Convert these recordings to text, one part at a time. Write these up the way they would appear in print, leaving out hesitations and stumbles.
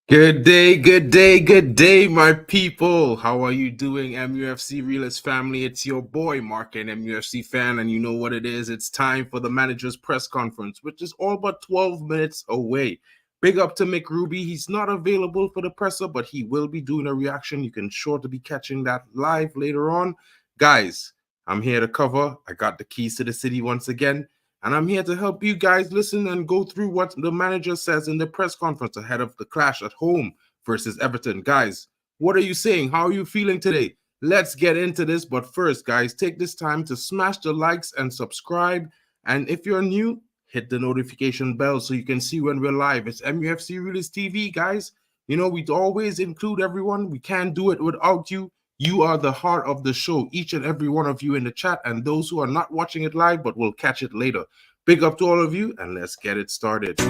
Good day, good day, good day, my people. How are you doing, MUFC Realist family? It's your boy, Mark, an MUFC fan, and you know what it is. It's time for the manager's press conference, which is all but 12 minutes away. Big up to Mick Ruby. He's not available for the presser, but he will be doing a reaction. You can sure to be catching that live later on. Guys, I'm here to cover. I got the keys to the city once again. And I'm here to help you guys listen and go through what the manager says in the press conference ahead of the clash at home versus Everton. Guys, what are you saying? How are you feeling today? Let's get into this. But first, guys, take this time to smash the likes and subscribe. And if you're new, hit the notification bell so you can see when we're live. It's MUFC Realist TV, guys. You know, we always include everyone. We can't do it without you. You are the heart of the show, each and every one of you in the chat, and those who are not watching it live but will catch it later. Big up to all of you, and let's get it started.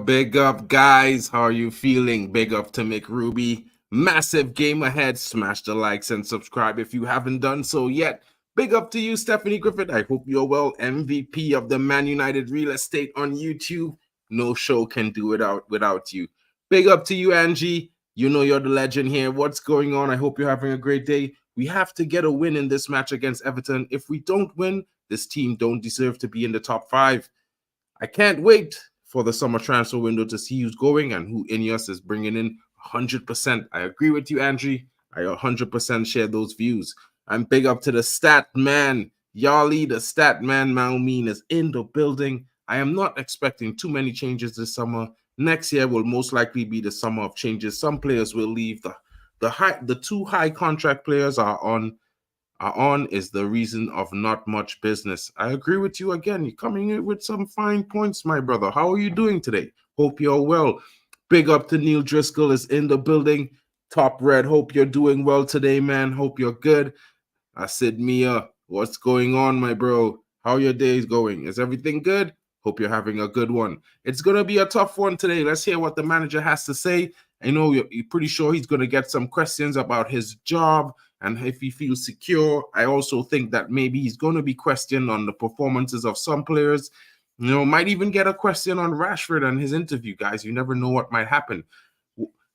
Big up, guys. How are you feeling? Big up to Mick Ruby. Massive game ahead. Smash the likes and subscribe if you haven't done so yet. Big up to you, Stephanie Griffith. I hope you're well. MVP of the Man United Real Estate on YouTube. No show can do it without you. Big up to you, Angie. You know you're the legend here. What's going on? I hope you're having a great day. We have to get a win in this match against Everton. If we don't win, this team don't deserve to be in the top 5. I can't wait for the summer transfer window to see who's going and who Ineos is bringing in 100%. I agree with you, Angie. I 100% share those views. I'm big up to the stat man. Yali, the stat man, Malmeen is in the building. I am not expecting too many changes this summer. Next year will most likely be the summer of changes. Some players will leave. The two high contract players are on is the reason of not much business. I agree with you again. You're coming in with some fine points, my brother. How are you doing today? Hope you're well. Big up to Neil Driscoll is in the building. Top Red, hope you're doing well today, man. Hope you're good. I said, Mia, what's going on, my bro? How are your days going? Is everything good? Hope you're having a good one. It's going to be a tough one today. Let's hear what the manager has to say. I know you're pretty sure he's going to get some questions about his job and if he feels secure. I also think that maybe he's going to be questioned on the performances of some players. You know, might even get a question on Rashford and his interview, guys. You never know what might happen.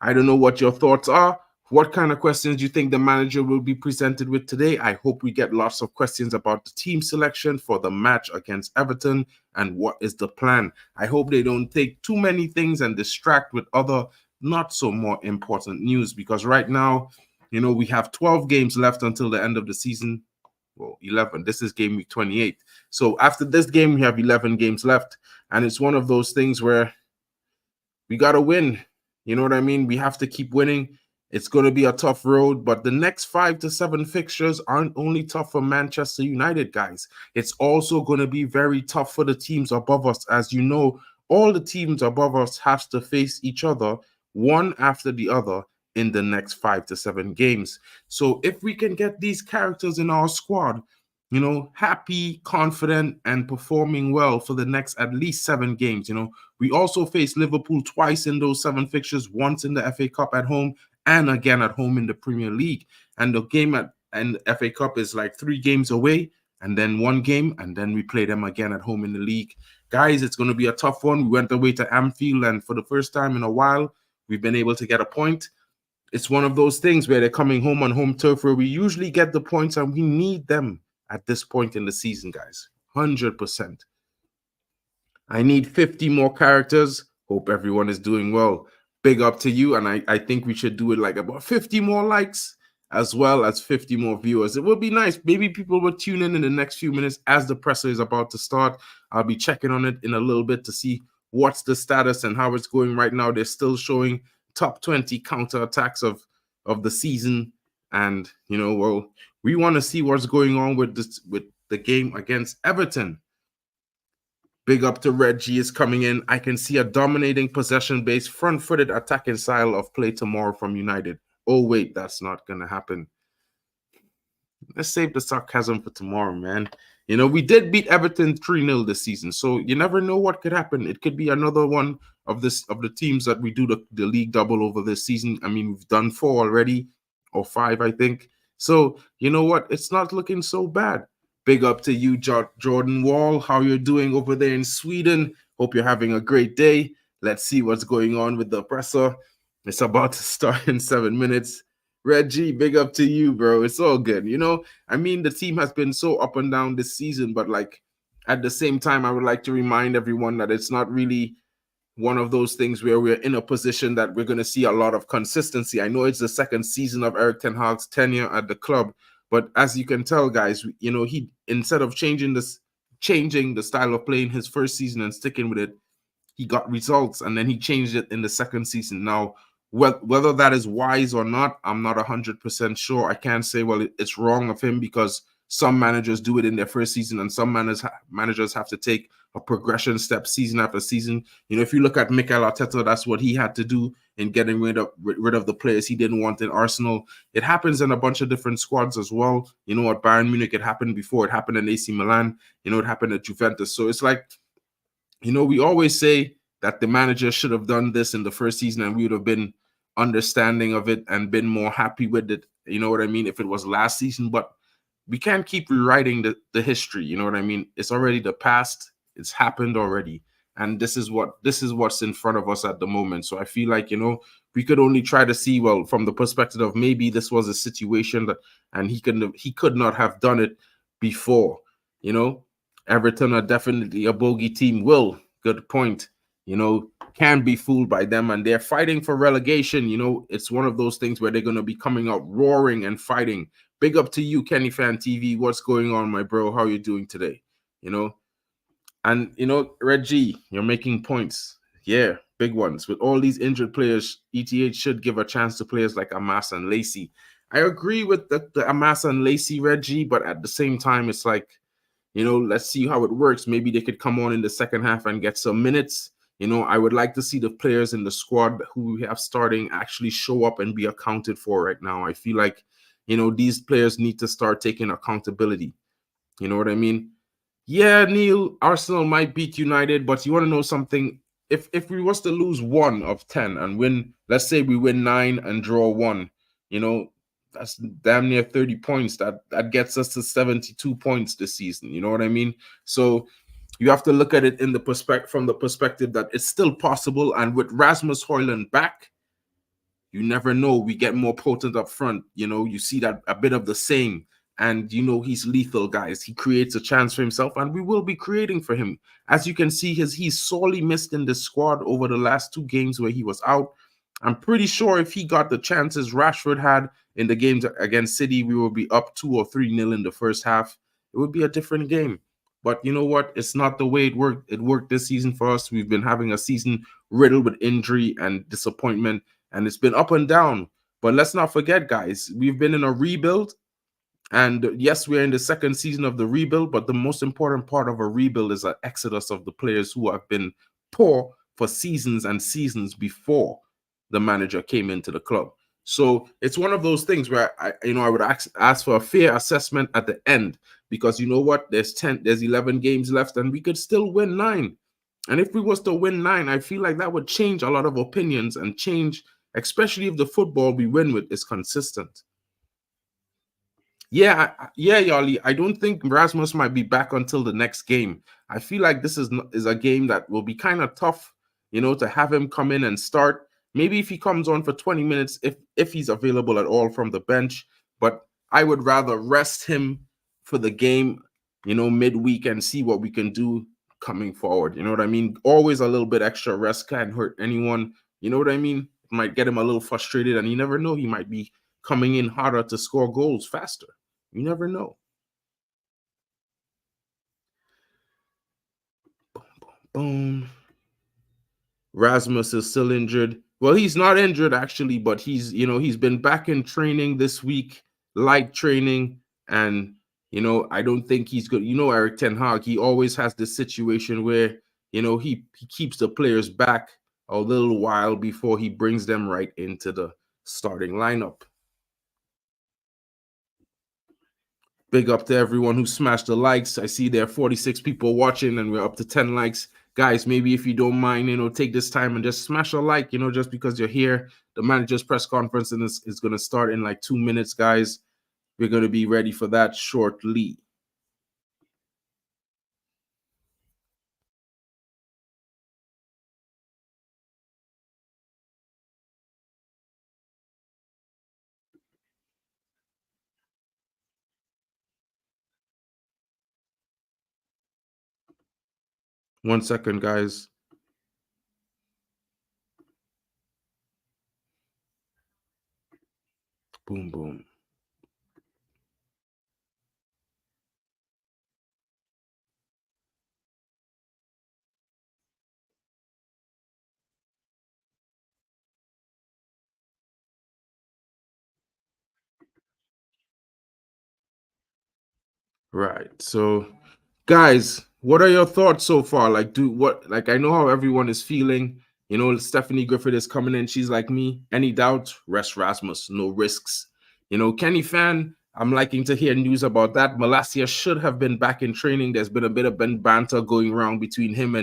I don't know what your thoughts are. What kind of questions do you think the manager will be presented with today? I hope we get lots of questions about the team selection for the match against Everton and what is the plan. I hope they don't take too many things and distract with other not so more important news, because right now, you know, we have 12 games left until the end of the season. Well, 11. This is game week 28. So after this game, we have 11 games left. And it's one of those things where we got to win. You know what I mean? We have to keep winning. It's going to be a tough road, but the next 5 to 7 fixtures aren't only tough for Manchester United, guys. It's also going to be very tough for the teams above us. As you know, all the teams above us have to face each other one after the other in the next 5 to 7 games. So if we can get these characters in our squad, you know, happy, confident, and performing well for the next at least 7 games, you know, we also face Liverpool twice in those 7 fixtures, once in the FA Cup at home and again at home in the Premier League. And the game and the FA Cup is like 3 games away and then 1 game, and then we play them again at home in the league. Guys, it's going to be a tough one. We went away to Anfield, and for the first time in a while, we've been able to get a point. It's one of those things where they're coming home on home turf where we usually get the points, and we need them at this point in the season, guys. 100%. I need 50 more characters. Hope everyone is doing well. Big up to you, and I think we should do it like about 50 more likes as well as 50 more viewers. It would be nice. Maybe people will tune in the next few minutes as the presser is about to start. I'll be checking on it in a little bit to see what's the status and how it's going right now. They're still showing top 20 counterattacks of the season, and you know, well, we want to see what's going on with this with the game against Everton. Big up to Reggie is coming in. I can see a dominating possession-based, front-footed attacking style of play tomorrow from United. Oh, wait, that's not going to happen. Let's save the sarcasm for tomorrow, man. You know, we did beat Everton 3-0 this season, so you never know what could happen. It could be another one of the teams that we do the league double over this season. I mean, we've done 4 already, or 5, I think. So, you know what? It's not looking so bad. Big up to you, Jordan Wall. How you're doing over there in Sweden? Hope you're having a great day. Let's see what's going on with the presser. It's about to start in 7 minutes. Reggie, big up to you, bro. It's all good. You know, I mean, the team has been so up and down this season, but like at the same time, I would like to remind everyone that it's not really one of those things where we're in a position that we're going to see a lot of consistency. I know it's the second season of Erik ten Hag's tenure at the club, but as you can tell, guys, you know, he, instead of changing the style of play in his first season and sticking with it, he got results, and then he changed it in the second season. Now, whether that is wise or not, I'm not 100% sure. I can't say, well, it's wrong of him, because some managers do it in their first season, and some managers have to take a progression step season after season. You know, if you look at Mikel Arteta, that's what he had to do in getting rid of the players he didn't want in Arsenal. It happens in a bunch of different squads as well. You know, at Bayern Munich, it happened before. It happened in AC Milan. You know, it happened at Juventus. So it's like, you know, we always say that the manager should have done this in the first season and we would have been understanding of it and been more happy with it. You know what I mean? If it was last season, but we can't keep rewriting the history. You know what I mean? It's already the past. It's happened already. And this is what's in front of us at the moment. So I feel like, you know, we could only try to see, well, from the perspective of maybe this was a situation that, and he could not have done it before. You know, Everton are definitely a bogey team. Will, good point. You know, can be fooled by them, and they're fighting for relegation. You know, it's one of those things where they're going to be coming out roaring and fighting. Big up to you, Kenny Fan TV. What's going on, my bro? How are you doing today? You know, and, you know, Reggie, you're making points. Yeah, big ones. With all these injured players, ETH should give a chance to players like Amas and Lacey. I agree with the Amas and Lacey, Reggie, but at the same time, it's like, you know, let's see how it works. Maybe they could come on in the second half and get some minutes. You know, I would like to see the players in the squad who we have starting actually show up and be accounted for right now. I feel like, you know, these players need to start taking accountability. You know what I mean? Yeah, Neil, Arsenal might beat United, but you want to know something? If we was to lose 1 of 10 and win, let's say we win 9 and draw 1, you know, that's damn near 30 points. That gets us to 72 points this season. You know what I mean? So you have to look at it in the from the perspective that it's still possible. And with Rasmus Hojlund back, you never know. We get more potent up front. You know, you see that a bit of the same. And, you know, he's lethal, guys. He creates a chance for himself, and we will be creating for him. As you can see, he's sorely missed in the squad over the last 2 games where he was out. I'm pretty sure if he got the chances Rashford had in the games against City, we would be up 2 or 3-0 in the first half. It would be a different game. But you know what? It's not the way it worked. It worked this season for us. We've been having a season riddled with injury and disappointment, and it's been up and down. But let's not forget, guys, we've been in a rebuild. And yes, we're in the second season of the rebuild, but the most important part of a rebuild is an exodus of the players who have been poor for seasons and seasons before the manager came into the club. So it's one of those things where I would ask for a fair assessment at the end, because you know what, there's 11 games left, and we could still win 9. And if we was to win 9, I feel like that would change a lot of opinions and change, especially if the football we win with is consistent. Yeah, Yali. I don't think Rasmus might be back until the next game. I feel like this is a game that will be kind of tough, you know, to have him come in and start. Maybe if he comes on for 20 minutes, if he's available at all from the bench. But I would rather rest him for the game, you know, midweek, and see what we can do coming forward. You know what I mean? Always a little bit extra rest can't hurt anyone. You know what I mean? It might get him a little frustrated, and you never know. He might be coming in harder to score goals faster. You never know. Boom, boom, boom. Rasmus is still injured. Well, he's not injured actually, but he's been back in training this week, light training, and You know, I don't think he's good. You know, Erik Ten Hag, he always has this situation where, you know, he keeps the players back a little while before he brings them right into the starting lineup. Big up to everyone who smashed the likes. I see there are 46 people watching and we're up to 10 likes. Guys, maybe if you don't mind, you know, take this time and just smash a like, you know, just because you're here. The manager's press conference is going to start in like 2 minutes, guys. We're going to be ready for that shortly. One second, guys. Boom, boom. Right. So, guys, what are your thoughts so far? Like, I know how everyone is feeling. You know, Stephanie Griffith is coming in. She's like me. Any doubt? Rest Rasmus. No risks. You know, Kenny Fan, I'm liking to hear news about that. Malacia should have been back in training. There's been a bit of banter going around between him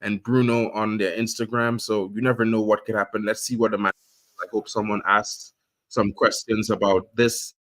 and Bruno on their Instagram. So you never know what could happen. Let's see what the man. I hope someone asks some questions about this.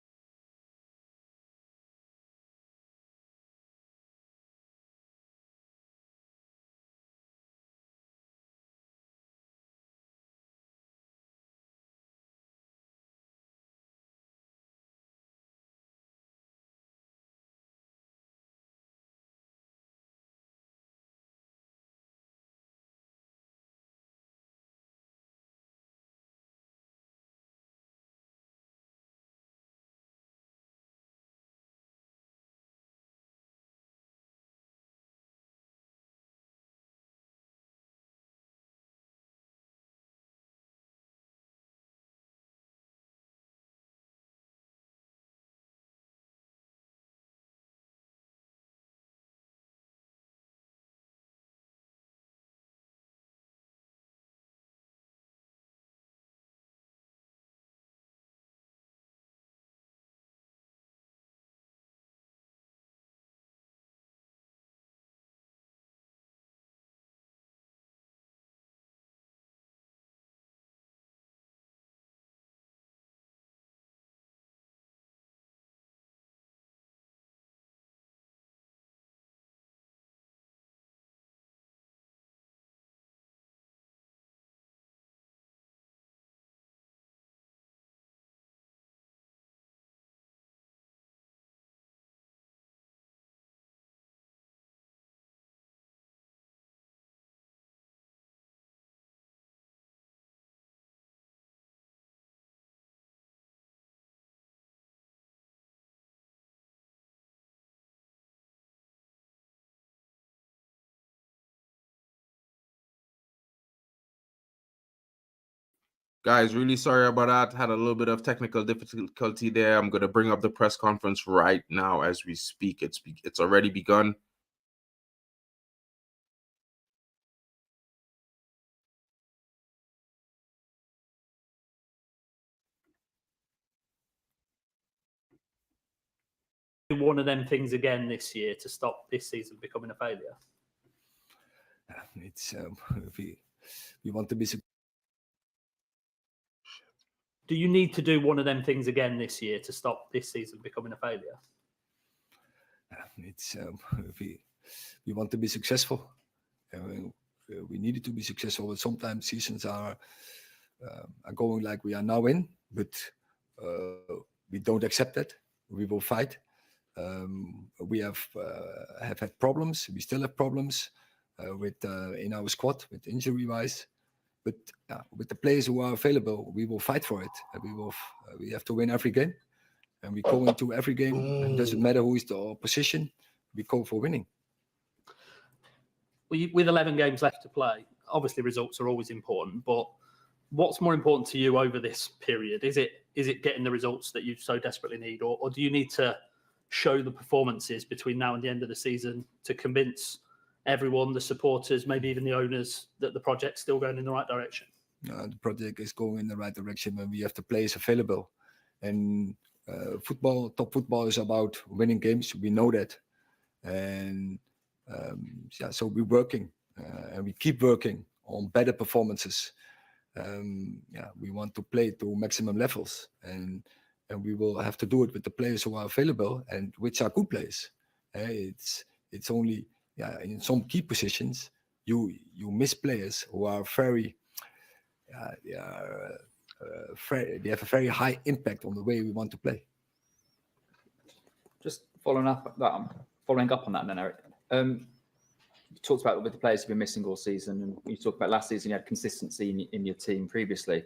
Guys, really sorry about that. Had a little bit of technical difficulty there. I'm going to bring up the press conference right now as we speak. It's already begun. One of them things again this year to stop this season becoming a failure? It's we want to be. Do you need to do one of them things again this year to stop this season becoming a failure? It's we want to be successful. We needed to be successful, but sometimes seasons are going like we are now in, but we don't accept that. We will fight. We have had problems. We still have problems with in our squad, with injury wise. But with the players who are available, we will fight for it. We have to win every game, and we go into every game. And it doesn't matter who is the opposition. We go for winning. With 11 games left to play, obviously results are always important. But what's more important to you over this period? Is it getting the results that you so desperately need, or do you need to show the performances between now and the end of the season to convince everyone, the supporters, maybe even the owners, that the project's still going in the right direction? The project is going in the right direction when we have the players available. And top football is about winning games. We know that. And so we're working and we keep working on better performances. We want to play to maximum levels, and we will have to do it with the players who are available and which are good players. It's only in some key positions you miss players who are very they have a very high impact on the way we want to play. Just following up on that, then, Erik. You talked about with the players you've been missing all season, and you talked about last season you had consistency in your team previously.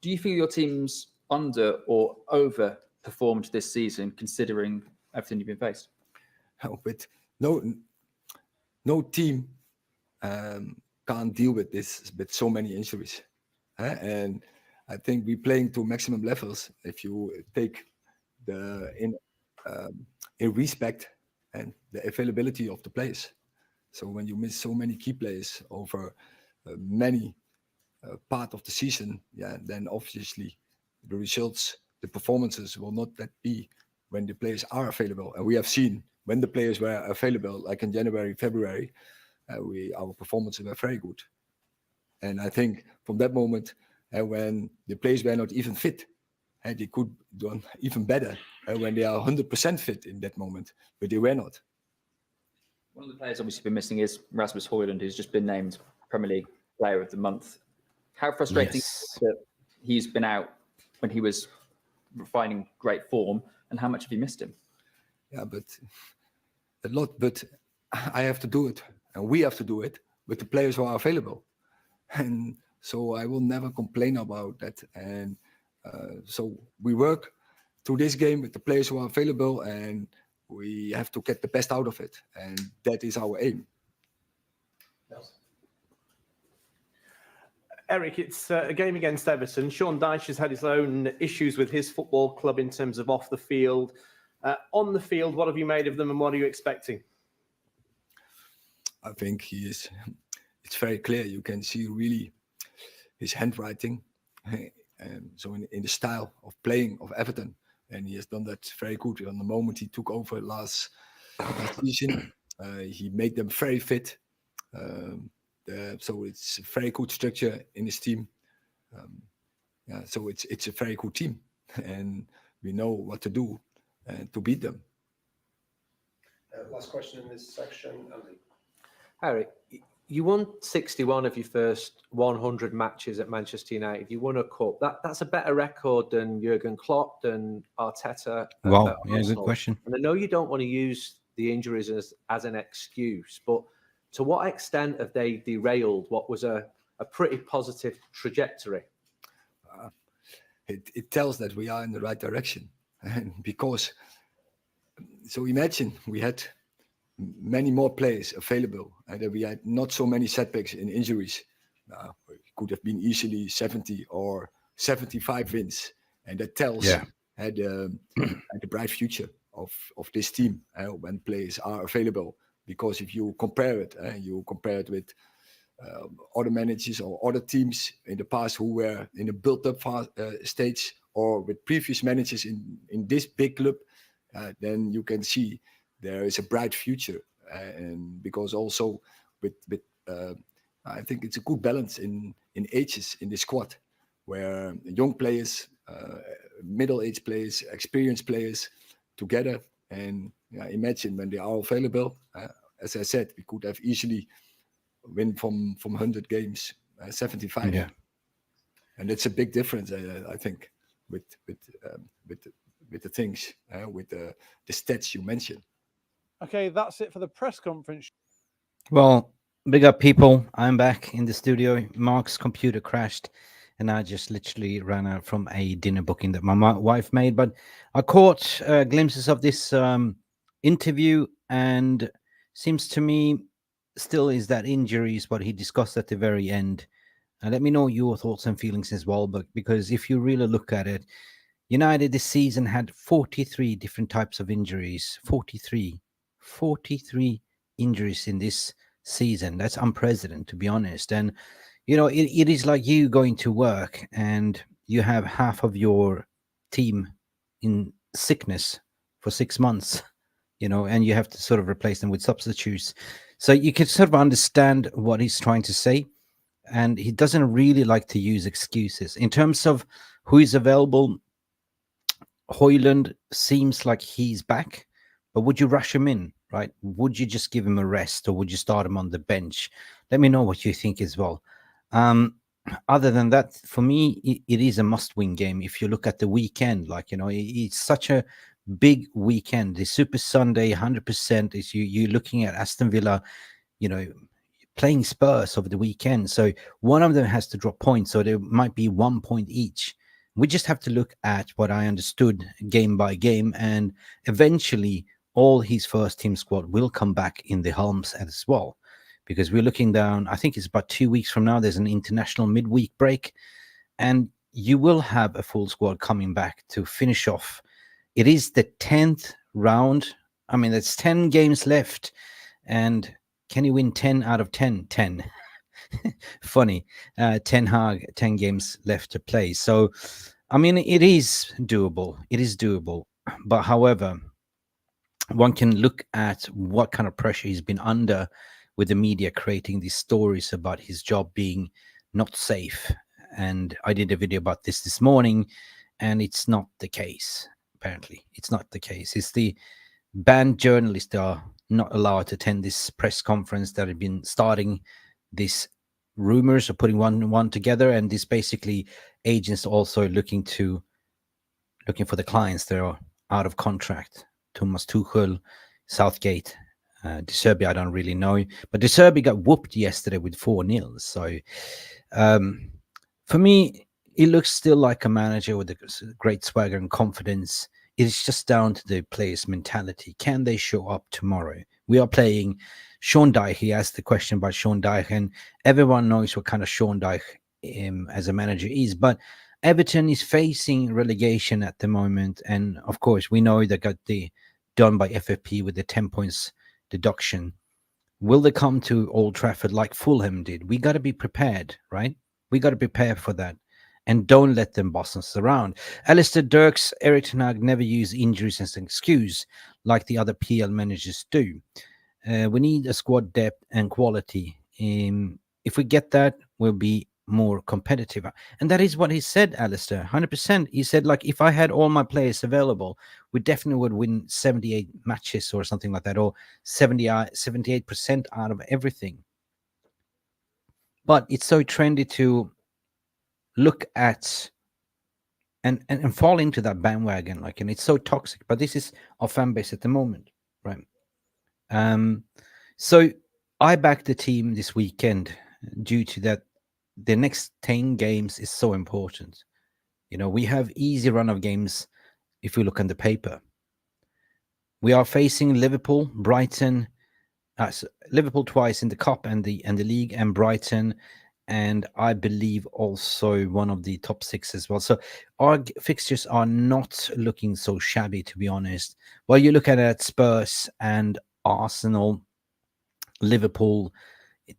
Do you feel your team's under or overperformed this season, considering everything you've been faced? But no team can't deal with this with so many injuries, and I think we're playing to maximum levels. If you take in respect and the availability of the players. So when you miss so many key players over many part of the season, then obviously the results, the performances will not that be when the players are available. And we have seen when the players were available, like in January, February, our performances were very good. And I think from that moment, when the players were not even fit, they could do even better when they are 100% fit in that moment, but they were not. One of the players obviously been missing is Rasmus Hojlund, who's just been named Premier League Player of the Month. How frustrating that he's been out when he was finding great form, and how much have you missed him? Yeah, but a lot. But I have to do it, and we have to do it with the players who are available, and so I will never complain about that. And so we work through this game with the players who are available, and we have to get the best out of it, and that is our aim. Yes. Erik, it's a game against Everton. Sean Dyche has had his own issues with his football club in terms of off the field. On the field, what have you made of them, and what are you expecting? I think it's very clear. You can see really his handwriting. So in the style of playing of Everton, and he has done that very good. On the moment he took over last season, he made them very fit. So it's a very good structure in his team. So it's a very good team, and we know what to do to beat them. Last question in this section, Andy. Erik, you won 61 of your first 100 matches at Manchester United. You won a cup. That's a better record than Jurgen Klopp, than Arteta. Wow, yeah, good question. And I know you don't want to use the injuries as an excuse, but to what extent have they derailed what was a pretty positive trajectory? It tells that we are in the right direction. And because, so imagine we had many more players available, and that we had not so many setbacks in injuries. It could have been easily 70 or 75 wins, and that tells the bright future of this team when players are available. Because if you compare it, with other managers or other teams in the past who were in a built-up stage, or with previous managers in this big club, then you can see there is a bright future, and because also with I think it's a good balance in ages in the squad, where young players, middle-aged players, experienced players together. And imagine when they are available. As I said, we could have easily win from 100 games, 75. Yeah. And it's a big difference, I think, with the things, with the stats you mentioned. Okay, that's it for the press conference. Well, big up, people. I'm back in the studio. Mark's computer crashed, and I just literally ran out from a dinner booking that my wife made. But I caught glimpses of this interview, and seems to me still is that injuries, what he discussed at the very end. Let me know your thoughts and feelings as well, but because if you really look at it, United this season had 43 different types of injuries. 43 injuries in this season. That's unprecedented, to be honest. And it is like you going to work and you have half of your team in sickness for 6 months, and you have to sort of replace them with substitutes. So you can sort of understand what he's trying to say. And he doesn't really like to use excuses. In terms of who is available, Hojlund seems like he's back, but would you rush him in, right? Would you just give him a rest, or would you start him on the bench? Let me know what you think as well. Other than that, for me, it is a must-win game. If you look at the weekend, it's such a big weekend. The Super Sunday, 100% is you're looking at Aston Villa, playing Spurs over the weekend. So one of them has to drop points, so there might be 1 point each. We just have to look at what I understood game by game, and eventually all his first team squad will come back in the Helms as well, because we're looking down, I think it's about 2 weeks from now, there's an international midweek break, and you will have a full squad coming back to finish off. It is the 10th round. I mean, there's 10 games left, and can you win 10 out of 10? 10. Funny. 10 Hag, 10 games left to play. So, I mean, it is doable. It is doable. But however, one can look at what kind of pressure he's been under with the media creating these stories about his job being not safe. And I did a video about this morning, and it's not the case. Apparently, it's not the case. It's the banned journalists that are not allowed to attend this press conference that have been starting these rumors of putting one together, and this basically agents also looking for the clients that are out of contract. Thomas Tuchel, Southgate, De Zerbi, I don't really know, but De Zerbi got whooped yesterday with 4-0. So for me, it looks still like a manager with a great swagger and confidence. It's just down to the players' mentality. Can they show up tomorrow? We are playing Sean Dyche. He asked the question about Sean Dyche, and everyone knows what kind of Sean Dyche as a manager is. But Everton is facing relegation at the moment, and of course, we know they got done by FFP with the 10 points deduction. Will they come to Old Trafford like Fulham did? We got to be prepared, right? We got to prepare for that. And don't let them boss us around. Alistair Dirks, Erik Ten Hag never use injuries as an excuse like the other PL managers do. We need a squad depth and quality. If we get that, we'll be more competitive. And that is what he said, Alistair, 100%. He said, like, if I had all my players available, we definitely would win 78 matches or something like that, or 78% out of everything. But it's so trendy to look at and fall into that bandwagon, and it's so toxic. But this is our fan base at the moment, right? So I backed the team this weekend due to that. The next 10 games is so important. We have easy run of games if we look on the paper. We are facing Liverpool, Brighton, Liverpool twice in the cup and the league, and Brighton, and I believe also one of the top 6 as well. So our fixtures are not looking so shabby, to be honest. Well, you look at Spurs and Arsenal, Liverpool,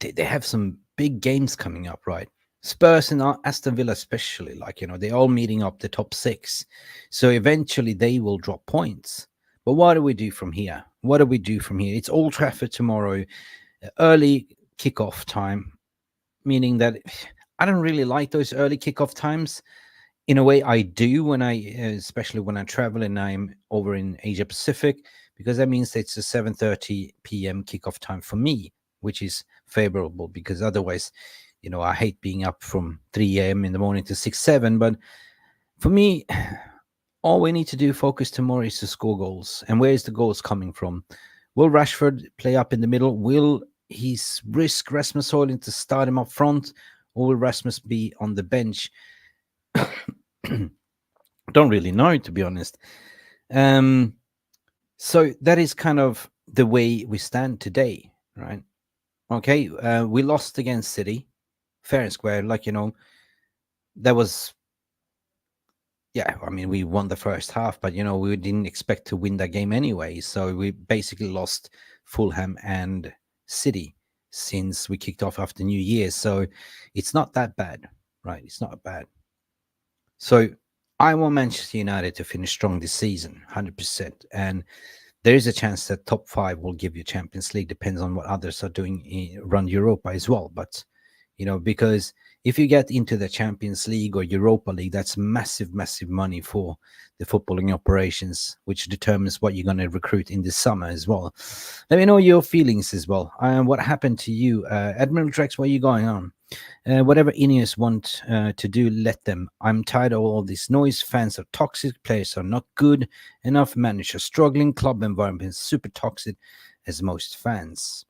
they have some big games coming up, right? Spurs and Aston Villa especially, they're all meeting up the top 6. So eventually they will drop points. But what do we do from here? It's Old Trafford tomorrow, early kickoff time, meaning that I don't really like those early kickoff times. In a way, I do especially when I travel and I'm over in Asia Pacific, because that means it's a 7:30 p.m. kickoff time for me, which is favorable, because otherwise, I hate being up from 3 a.m. in the morning to 6, 7. But for me, all we need to do focus tomorrow is to score goals. And where is the goals coming from? Will Rashford play up in the middle? Will he risk Rasmus Hojlund to start him up front, or will Rasmus be on the bench? Don't really know, to be honest. So that is kind of the way we stand today, right? Okay, we lost against City, fair and square. That was Yeah, I mean, we won the first half, but we didn't expect to win that game anyway. So we basically lost Fulham and City since we kicked off after New Year. So it's not that bad, right? It's not bad. So I want Manchester United to finish strong this season, 100%. And there is a chance that top 5 will give you Champions League. Depends on what others are doing around Europa as well. But because if you get into the Champions League or Europa League, that's massive, massive money for the footballing operations, which determines what you're going to recruit in the summer as well. Let me know your feelings as well. What happened to you? Admiral Drex, what are you going on? Whatever Ineos want to do, let them. I'm tired of all this noise. Fans are toxic. Players are not good enough. Managers struggling. Club environment is super toxic as most fans.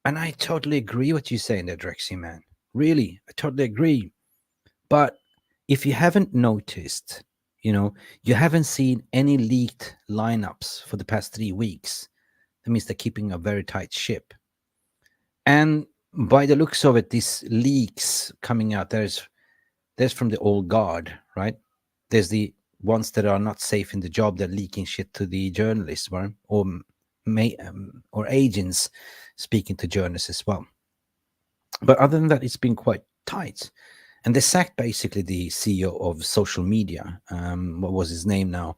And I totally agree what you're saying there, Drexy, man. Really, I totally agree. But if you haven't noticed, you haven't seen any leaked lineups for the past 3 weeks, that means they're keeping a very tight ship. And by the looks of it, these leaks coming out, there's from the old guard, right? There's the ones that are not safe in the job, they're leaking shit to the journalists, right? Or agents speaking to journalists as well. But other than that, it's been quite tight. And they sacked basically the CEO of social media. What was his name now?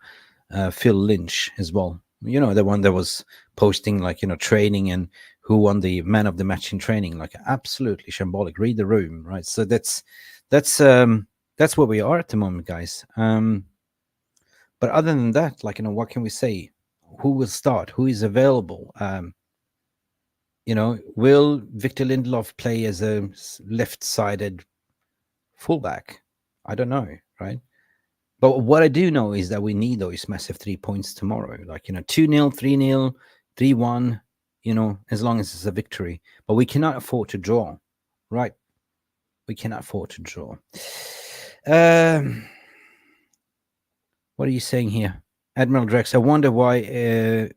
Phil Lynch as well. The one that was posting training and who won the man of the match in training, absolutely shambolic. Read the room, right? So that's where we are at the moment, guys. But other than that, what can we say? Who will start? Who is available? Will Victor Lindelof play as a left-sided fullback? I don't know, right? But what I do know is that we need those massive 3 points tomorrow. 2-0, 3-0, 3-1, as long as it's a victory. But we cannot afford to draw, right? We cannot afford to draw. What are you saying here? Admiral Drex, I wonder why...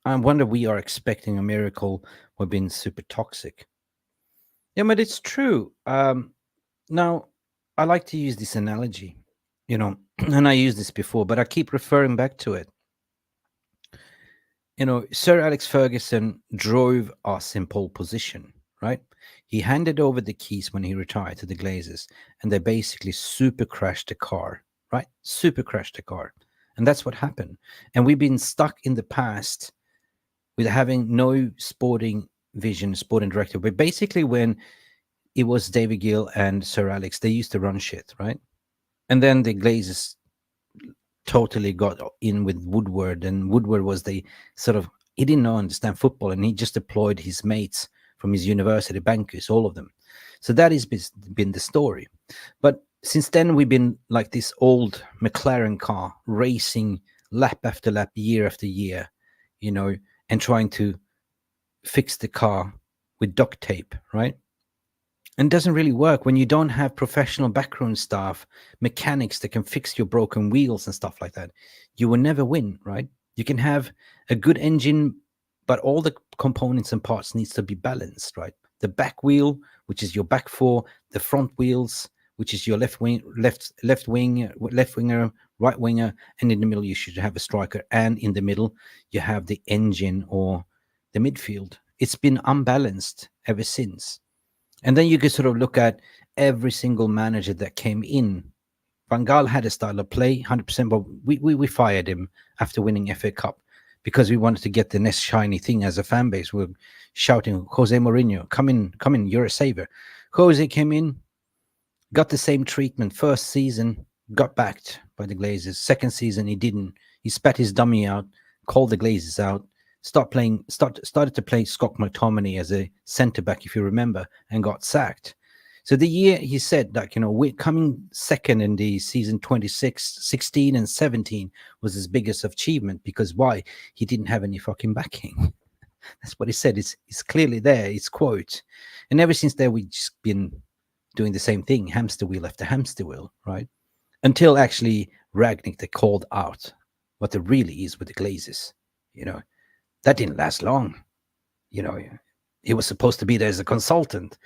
I wonder we are expecting a miracle by being super toxic. Yeah, but it's true. Now, I like to use this analogy, and I used this before, but I keep referring back to it. Sir Alex Ferguson drove us in pole position, right? He handed over the keys when he retired to the Glazers, and they basically super crashed the car, right? Super crashed the car. And that's what happened. And we've been stuck in the past with having no sporting vision, sporting director. But basically when it was David Gill and Sir Alex, they used to run shit, right? And then the Glazers totally got in with Woodward, and Woodward was he didn't understand football, and he just deployed his mates from his university, bankers, all of them. So that has been the story. But since then, we've been like this old McLaren car, racing lap after lap, year after year, and trying to fix the car with duct tape, right? And it doesn't really work when you don't have professional background staff, mechanics that can fix your broken wheels and stuff like that. You will never win, right? You can have a good engine, but all the components and parts needs to be balanced, right? The back wheel, which is your back four, the front wheels, which is your left winger, right winger, and in the middle you should have a striker, and in the middle you have the engine or the midfield. It's been unbalanced ever since. And then you could sort of look at every single manager that came in. Van Gaal had a style of play, 100%, but we fired him after winning FA Cup because we wanted to get the next shiny thing as a fan base. We're shouting, Jose Mourinho, come in, you're a savior. Jose came in, got the same treatment. First season, got backed by the Glazers. Second season, he didn't. He spat his dummy out, called the Glazers out, started to play Scott McTominay as a centre-back, if you remember, and got sacked. So the year he said that, we're coming second in the season 16 and 17 was his biggest achievement, because why? He didn't have any fucking backing. That's what he said. It's clearly there. It's quote. And ever since there, we've just been doing the same thing, hamster wheel after hamster wheel, right? Until actually Ragnick, they called out what there really is with the Glazers, That didn't last long. He was supposed to be there as a consultant.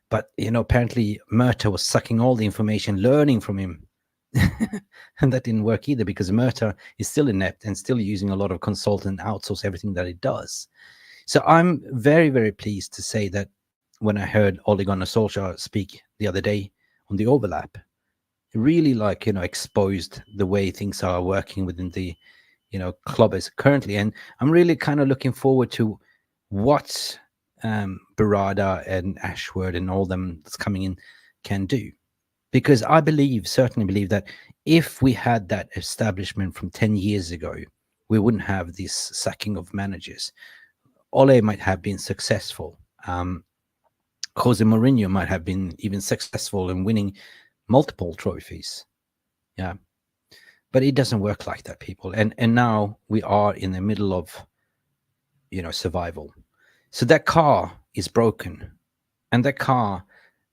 But, apparently Murta was sucking all the information, learning from him, And that didn't work either because Murta is still inept and still using a lot of consultant outsource everything that it does. So I'm very, very pleased to say that when I heard Ole Gunnar Solskjaer speak the other day on the overlap, it really exposed the way things are working within the club as currently. And I'm really kind of looking forward to what Barada and Ashworth and all them that's coming in can do. Because I certainly believe that if we had that establishment from 10 years ago, we wouldn't have this sacking of managers. Ole might have been successful. Jose Mourinho might have been even successful in winning multiple trophies. Yeah. But it doesn't work like that, people. And now we are in the middle of, survival. So that car is broken. And that car,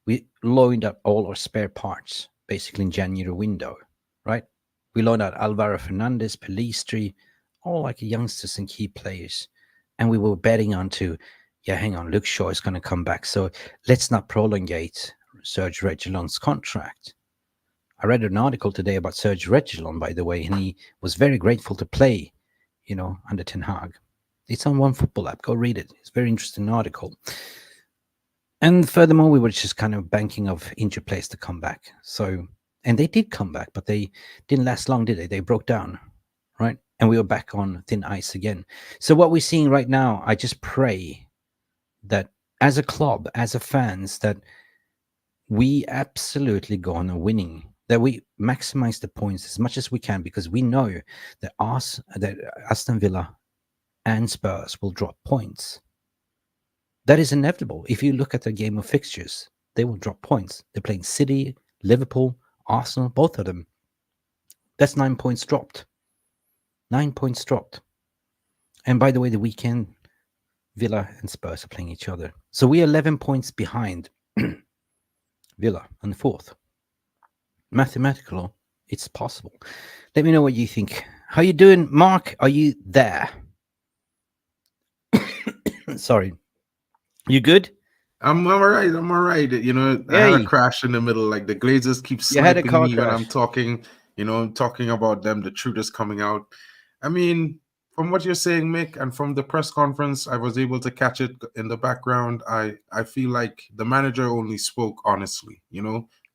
we loaned up all our spare parts, basically in January window, right? We loaned out Alvaro Fernandez, Pelistri, all like youngsters and key players. And we were betting onto, hang on, Luke Shaw is going to come back. So let's not prolongate Serge Reguilon's contract. I read an article today about Serge Reguilon, by the way, and he was very grateful to play, under Ten Hag. It's on One Football app. Go read it. It's a very interesting article. And furthermore, we were just kind of banking of injured players to come back. So, and they did come back, but they didn't last long, did they? They broke down, right? And we were back on thin ice again. So what we're seeing right now, I just pray that as a club, as a fans, that we absolutely go on a winning, that we maximize the points as much as we can, because we know that Aston Villa and Spurs will drop points. That is inevitable. If you look at the game of fixtures, they will drop points. They're playing City, Liverpool, Arsenal, both of them. That's 9 points dropped. 9 points dropped. And by the way, the weekend, Villa and Spurs are playing each other. So we are 11 points behind Villa on the fourth. Mathematical, it's possible. Let me know what you think. How you doing, Mark? Are you there? Sorry. You good? I'm all right. I'm all right. I had a crash in the middle. Like the Glazers keep sniping me when I'm talking, talking about them. The truth is coming out. I mean, from what you're saying, Mick, and from the press conference, I was able to catch it in the background. I feel like the manager only spoke honestly.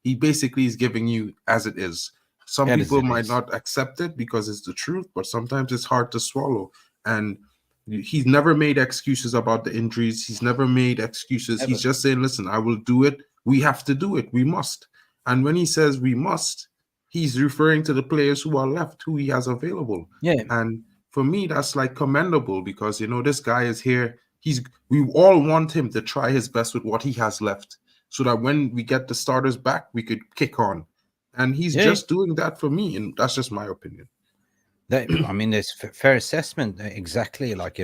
He basically is giving you as it is. Some people might not accept it because it's the truth, but sometimes it's hard to swallow. And he's never made excuses about the injuries. He's never made excuses. He's just saying, listen, I will do it. We have to do it. We must. And when he says we must, he's referring to the players who are left, who he has available. Yeah. And for me, that's like commendable because, this guy is here. We all want him to try his best with what he has left so that when we get the starters back, we could kick on. And he's just doing that for me. And that's just my opinion. There's fair assessment. Exactly. Like,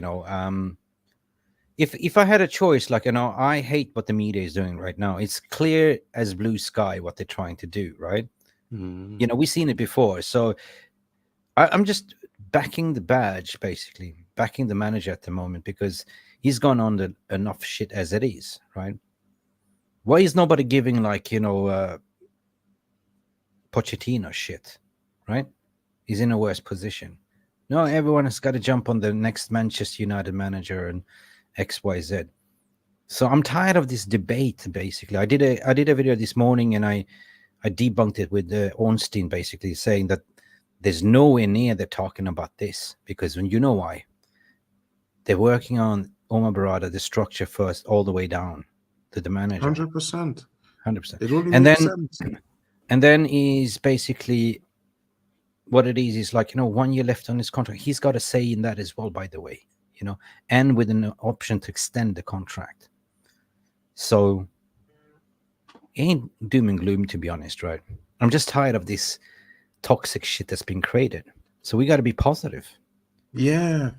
if I had a choice, like, I hate what the media is doing right now. It's clear as blue sky what they're trying to do, right? We've seen it before. So I'm just backing the badge, basically, backing the manager at the moment because he's gone on enough shit as it is, right? Why is nobody giving, Pochettino shit, right? He's in a worse position. No, everyone has got to jump on the next Manchester United manager and XYZ. So I'm tired of this debate, basically. I did a video this morning and I debunked it with Ornstein, basically saying that there's nowhere near they're talking about this because when you know why. They're working on Omar Barada, the structure first, all the way down to the manager. 100%. 100%. It only makes sense. And then he's basically... what it is like, 1 year left on his contract. He's got a say in that as well, by the way, and with an option to extend the contract. So it ain't doom and gloom, to be honest, right? I'm just tired of this toxic shit that's been created. So we got to be positive. Yeah.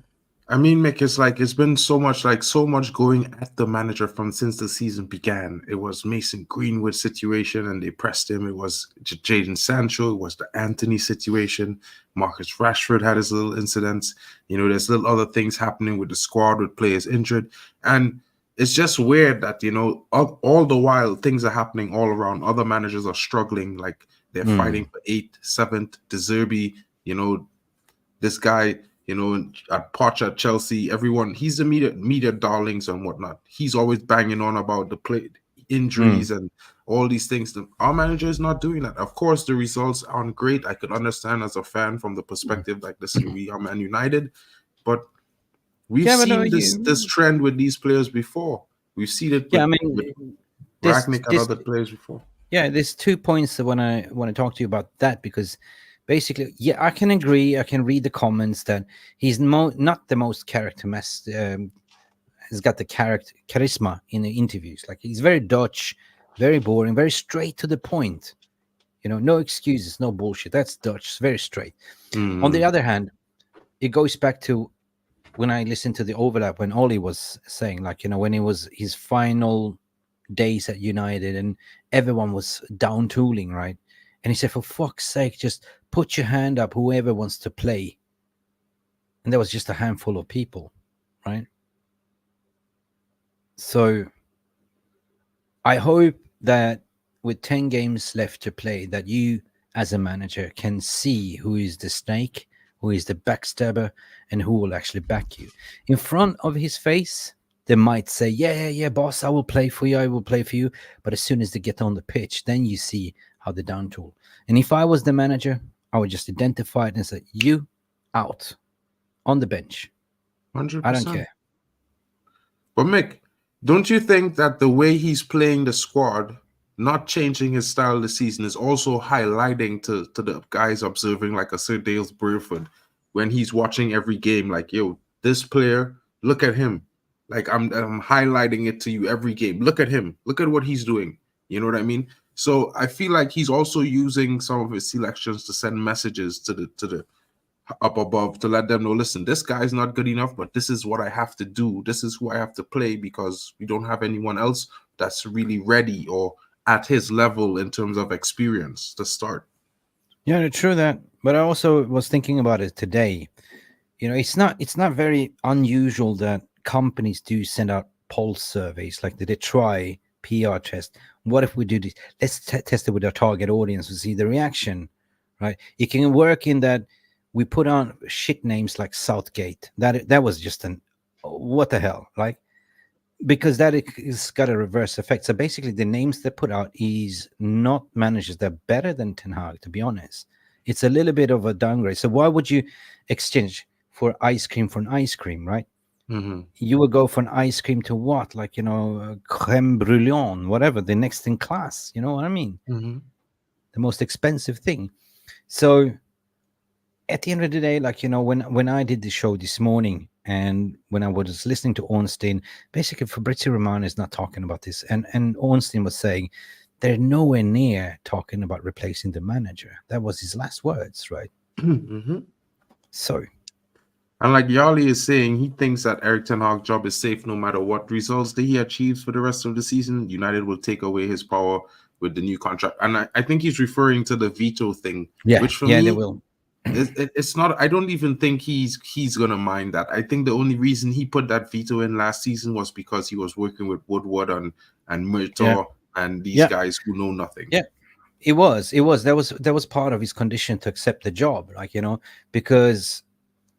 I mean, Mick, it's been so much going at the manager since the season began. It was Mason Greenwood situation and they pressed him. It was Jadon Sancho. It was the Anthony situation. Marcus Rashford had his little incidents. There's little other things happening with the squad with players injured. And it's just weird that, all the while things are happening all around. Other managers are struggling. Like They're fighting for 8th, 7th, De Zerbi, you know, this guy, you know, at Poch at Chelsea, everyone, he's the media darlings and whatnot. He's always banging on about the play injuries and all these things. Our manager is not doing that. Of course, the results aren't great. I could understand as a fan from the perspective, like, listen, we are Man United, but we've seen this trend with these players before. We've seen it with Ragnick and other players before. Yeah, there's 2 points that I want to talk to you about that, because basically, yeah, I can agree. I can read the comments that he's not the most has got the charisma in the interviews. Like, he's very Dutch, very boring, very straight to the point. You know, no excuses, no bullshit. That's Dutch. It's very straight. On the other hand, it goes back to when I listened to the overlap when Ollie was saying, like, you know, when it was his final days at United and everyone was down tooling, right? And he said, for fuck's sake, just put your hand up, whoever wants to play. And there was just a handful of people, right? So I hope that with 10 games left to play, that you as a manager can see who is the snake, who is the backstabber, and who will actually back you. In front of his face, they might say, yeah, boss, I will play for you, I will play for you. But as soon as they get on the pitch, then you see how they down tool. And if I was the manager, I would just identify it and say, you out on the bench. 100%. I don't care. But Mick, don't you think that the way he's playing the squad, not changing his style this season, is also highlighting to the guys observing, like a Sir Dales Burford, when he's watching every game, like, yo, this player, look at him. Like, I'm highlighting it to you every game. Look at him. Look at what he's doing. You know what I mean? So I feel like he's also using some of his selections to send messages to the up above, to let them know, listen, this guy's not good enough, but this is what I have to do. This is who I have to play, because we don't have anyone else that's really ready or at his level in terms of experience to start. Yeah, true that. But I also was thinking about it today. You know, it's not very unusual that companies do send out pulse surveys, like they try PR test. What if we do this? Let's test it with our target audience to see the reaction, right? It can work in that we put on shit names like Southgate. That was just what the hell, like, because that is got a reverse effect. So basically, the names they put out is not managers that are better than Ten Hag, to be honest. It's a little bit of a downgrade. So why would you exchange for ice cream for an ice cream, right? You would go for an ice cream to what? Like, you know, creme brulee, whatever, the next in class. You know what I mean? The most expensive thing. So at the end of the day, like, you know, when I did the show this morning and when I was listening to Ornstein, basically Fabrizio Romano is not talking about this. And Ornstein was saying they're nowhere near talking about replacing the manager. That was his last words, right? So. And like Yali is saying, he thinks that Erik Ten Hag's job is safe no matter what results that he achieves for the rest of the season. United will take away his power with the new contract. And I think he's referring to the veto thing. Yeah, which for me, they will. It's not, I don't even think he's going to mind that. I think the only reason he put that veto in last season was because he was working with Woodward and Murtaugh and these guys who know nothing. Yeah. It was. That was part of his condition to accept the job, like, you know, because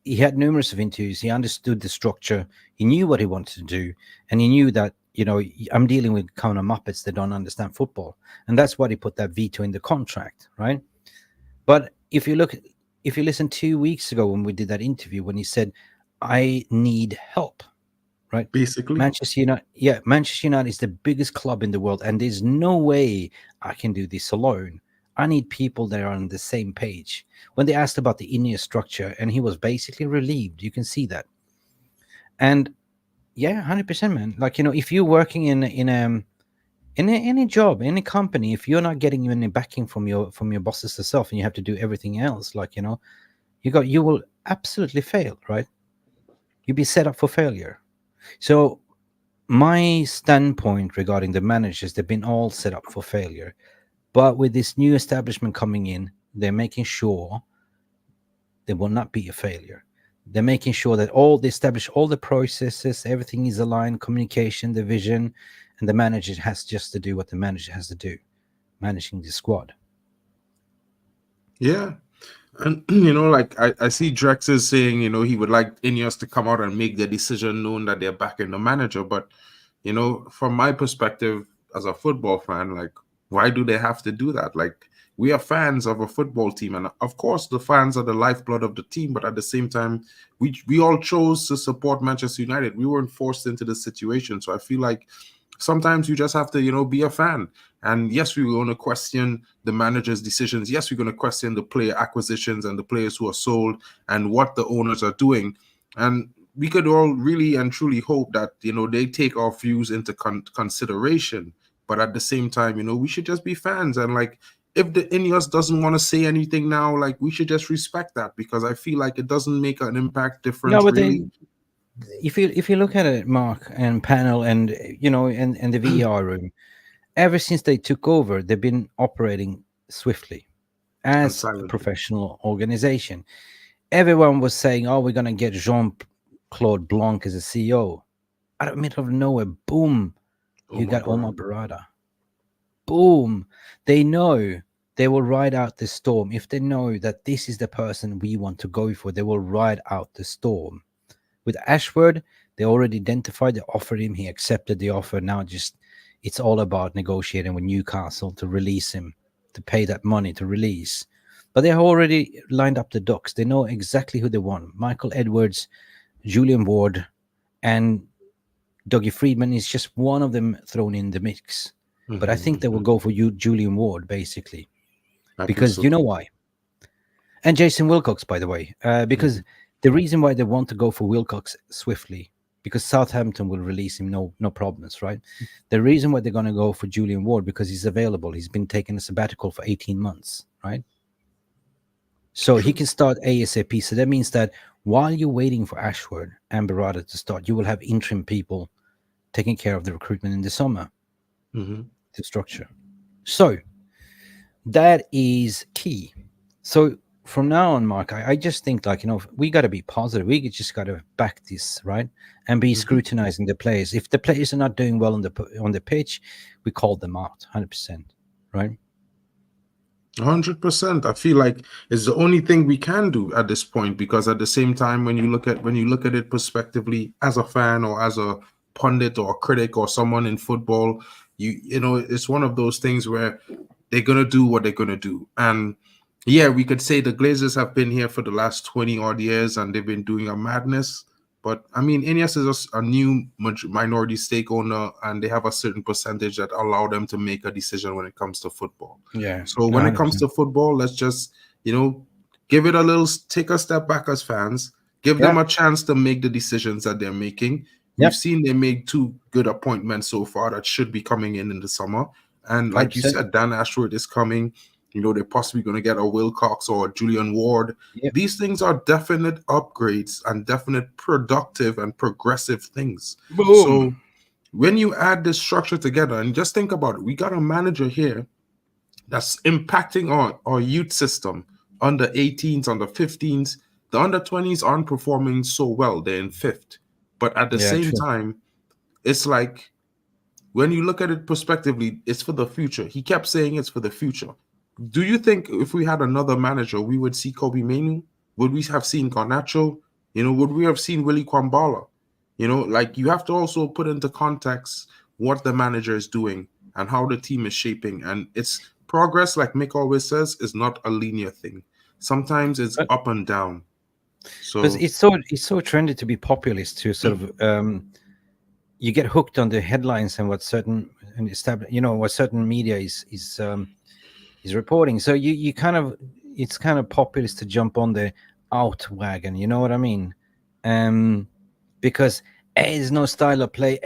he had numerous of interviews. He understood the structure. He knew what he wanted to do. And he knew that, you know, I'm dealing with kind of Muppets that don't understand football. And that's why he put that veto in the contract, right? But if you listen 2 weeks ago when we did that interview, when he said, I need help, right? Basically. Manchester United is the biggest club in the world. And there's no way I can do this alone. I need people that are on the same page. When they asked about the in-ear structure, and he was basically relieved, you can see that. And yeah, 100%, man. Like, you know, if you're working in any job, any company, if you're not getting any backing from your bosses yourself, and you have to do everything else, like, you know, you will absolutely fail, right? You'll be set up for failure. So my standpoint regarding the managers, they've been all set up for failure. But with this new establishment coming in, they're making sure there will not be a failure. They're making sure that all the processes, everything is aligned, communication, the vision, and the manager has just to do what the manager has to do, managing the squad. Yeah. And like I see Drex is saying, he would like Ineos to come out and make the decision knowing that they're backing the manager. But, from my perspective as a football fan, like, why do they have to do that? Like, we are fans of a football team. And of course, the fans are the lifeblood of the team. But at the same time, we all chose to support Manchester United. We weren't forced into the situation. So I feel like sometimes you just have to, be a fan. And yes, we're going to question the manager's decisions. Yes, we're going to question the player acquisitions and the players who are sold and what the owners are doing. And we could all really and truly hope that, they take our views into consideration. But at the same time, we should just be fans. And like, if the Ineos doesn't want to say anything now, like, we should just respect that, because I feel like it doesn't make an impact difference. No, but really. if you look at it, Mark and panel, and and the VR room, ever since they took over, they've been operating swiftly as a silently. professional organization. Everyone was saying, "Oh, we're gonna get Jean-Claude Blanc as a CEO." Out of the middle of nowhere, boom, you got Omar Barada. Boom. They know they will ride out the storm. If they know that this is the person we want to go for, they will ride out the storm. With Ashford, they already identified, they offered him, he accepted the offer. Now it's all about negotiating with Newcastle to release him, to pay that money to release. But they have already lined up the ducks. They know exactly who they want. Michael Edwards, Julian Ward, and Dougie Friedman is just one of them thrown in the mix. But I think they will go for Julian Ward, basically. Because you know why? And Jason Wilcox, by the way. Because the reason why they want to go for Wilcox swiftly, because Southampton will release him, no problems, right? The reason why they're going to go for Julian Ward, because he's available. He's been taking a sabbatical for 18 months, right? So he can start ASAP. So that means that while you're waiting for Ashford and Barada to start, you will have interim people taking care of the recruitment in the summer. The structure. So that is key. So from now on, Mark, I just think, like, we got to be positive. We just got to back this, right? And be scrutinizing the players. If the players are not doing well on the pitch, we call them out 100%, right? 100%. I feel like it's the only thing we can do at this point, because at the same time, when you look at it prospectively as a fan or as a pundit or a critic or someone in football, it's one of those things where they're gonna do what they're gonna do. And yeah, we could say the Glazers have been here for the last 20 odd years and they've been doing a madness. But I mean, Ineos is a new minority stake owner, and they have a certain percentage that allow them to make a decision when it comes to football. Yeah. So when it comes to football, let's just, give it take a step back as fans, give them a chance to make the decisions that they're making. We've seen they made 2 good appointments so far that should be coming in the summer. And like you said, Dan Ashworth is coming. They're possibly going to get a Wilcox or a Julian Ward. These things are definite upgrades and definite productive and progressive things. Boom. So when you add this structure together, and just think about it, we got a manager here that's impacting our youth system, under 18s, under 15s. The under 20s aren't performing so well. They're in 5th. But at the same time, it's like, when you look at it prospectively, it's for the future. He kept saying it's for the future. Do you think if we had another manager, we would see Kobe Mainoo? Would we have seen Garnacho? Would we have seen Willie Kwambala? Like, you have to also put into context what the manager is doing and how the team is shaping. And it's progress, like Mick always says, is not a linear thing. Sometimes it's up and down. So it's so trendy to be populist, to sort of you get hooked on the headlines and what certain media is reporting. So you kind of, it's kind of populist to jump on the out wagon. You know what I mean? Because there's no style of play.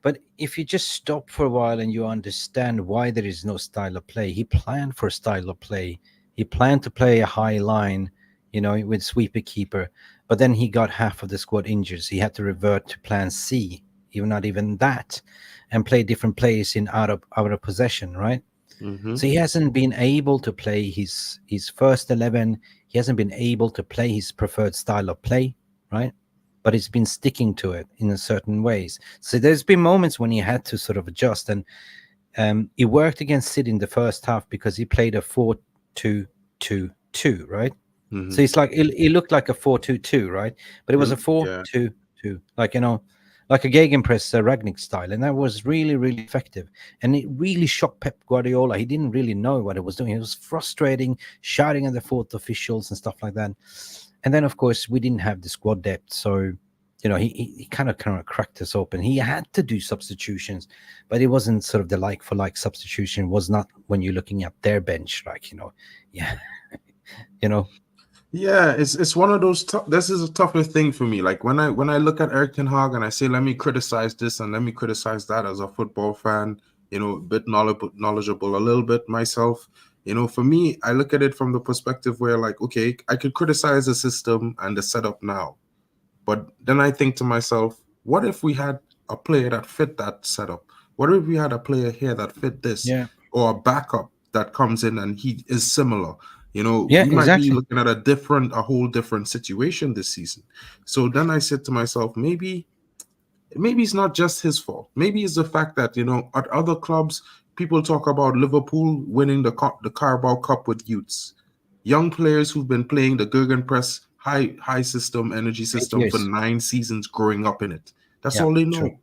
But if you just stop for a while and you understand why there is no style of play, he planned for a style of play. He planned to play a high line, with sweeper keeper, but then he got half of the squad injured. So he had to revert to plan C, not even that, and play different plays in out of possession, right? So he hasn't been able to play his first 11. He hasn't been able to play his preferred style of play, right? But he's been sticking to it in a certain ways. So there's been moments when he had to sort of adjust, and it worked against City in the first half because he played a 4-2-3-1 4-2-2, right? Mhm. So it's like it looked like a 4-2-2, right? But it was a Yeah. 4-2-2, like like a gegenpress Ragnick style, and that was really, really effective. And it really shocked Pep Guardiola. He didn't really know what it was doing. It was frustrating, shouting at the fourth officials and stuff like that. And then, of course, we didn't have the squad depth, so he kind of cracked us open. He had to do substitutions, but it wasn't sort of the like for like substitution. It was not when you're looking at their bench, like yeah, Yeah, it's one of those. This is a tougher thing for me. Like when I look at Erik ten Hag and I say, let me criticize this and let me criticize that as a football fan, a bit knowledgeable a little bit myself. For me, I look at it from the perspective where, like, okay, I could criticize the system and the setup now, but then I think to myself, what if we had a player that fit that setup? What if we had a player here that fit this, Yeah. or a backup that comes in and he is similar? Yeah, we might exactly. be looking at a whole different situation this season. So then I said to myself, maybe it's not just his fault. Maybe it's the fact that, at other clubs, people talk about Liverpool winning the Carabao Cup with youths, young players who've been playing the Gegenpress high system, energy system for 9 seasons growing up in it. That's Yeah, all they know. true.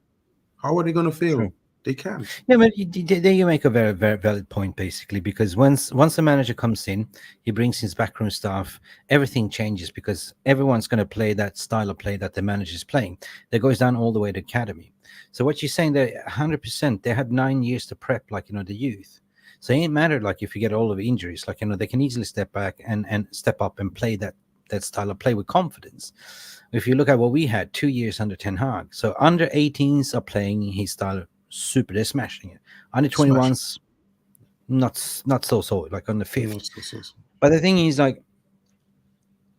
How are they going to fail? True. They can't. Yeah, but there you make a very, very valid point, basically, because once the manager comes in, he brings his backroom staff, everything changes because everyone's going to play that style of play that the manager is playing. That goes down all the way to academy. So what you're saying there, 100%, they had 9 years to prep, like, the youth. So it ain't mattered, like, if you get all of the injuries, like, they can easily step back and step up and play that style of play with confidence. If you look at what we had 2 years under Ten Hag, so under 18s are playing his style super, they're smashing it. Under 21s, not so, like on the fifth. But the thing is, like,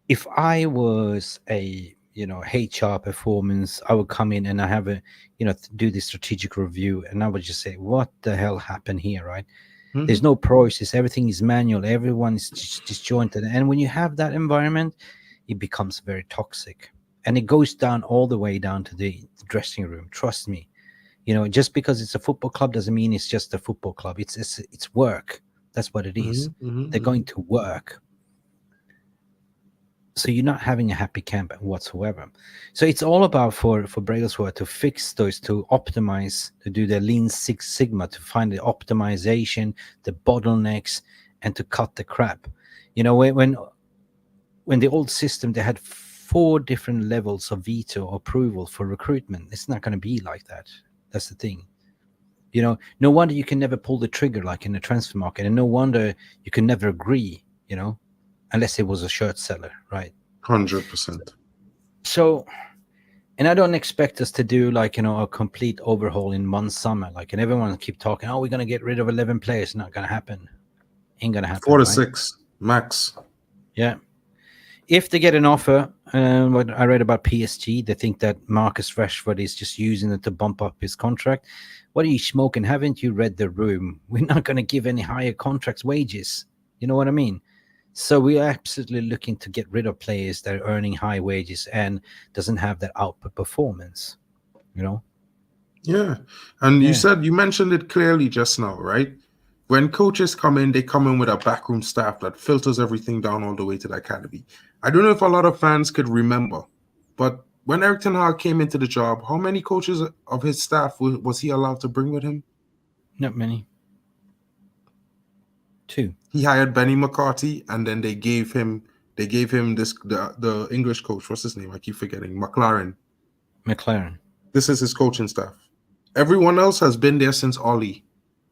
if I was a HR performance, I would come in and I have a do the strategic review, and I would just say, what the hell happened here, right? There's no process, everything is manual, everyone is disjointed, and when you have that environment, it becomes very toxic, and it goes down all the way down to the dressing room. Trust me. Just because it's a football club doesn't mean it's just a football club. It's work. That's what it is. They're going to work. So you're not having a happy camp whatsoever. So it's all about for Brailsworth to fix those, to optimize, to do the Lean Six Sigma, to find the optimization, the bottlenecks, and to cut the crap. When the old system, they had 4 different levels of veto approval for recruitment. It's not going to be like that. That's the thing. No wonder you can never pull the trigger like in the transfer market, and no wonder you can never agree, unless it was a shirt seller, right? 100%. So, and I don't expect us to do like, a complete overhaul in one summer. Like, and everyone keep talking, we're going to get rid of 11 players. Not going to happen. Ain't going to happen. 4 to right? 6 max. Yeah. If they get an offer, what I read about PSG, they think that Marcus Rashford is just using it to bump up his contract. What are you smoking? Haven't you read the room? We're not going to give any higher contracts wages. You know what I mean? So we are absolutely looking to get rid of players that are earning high wages and doesn't have that output performance. Yeah. And you mentioned it clearly just now, right? When coaches come in, they come in with a backroom staff that filters everything down all the way to the academy. I don't know if a lot of fans could remember, but when Erik ten Hag came into the job, how many coaches of his staff was he allowed to bring with him? Not many. 2. He hired Benny McCarthy, and then they gave him the English coach. What's his name? I keep forgetting. McLaren. This is his coaching staff. Everyone else has been there since Ollie,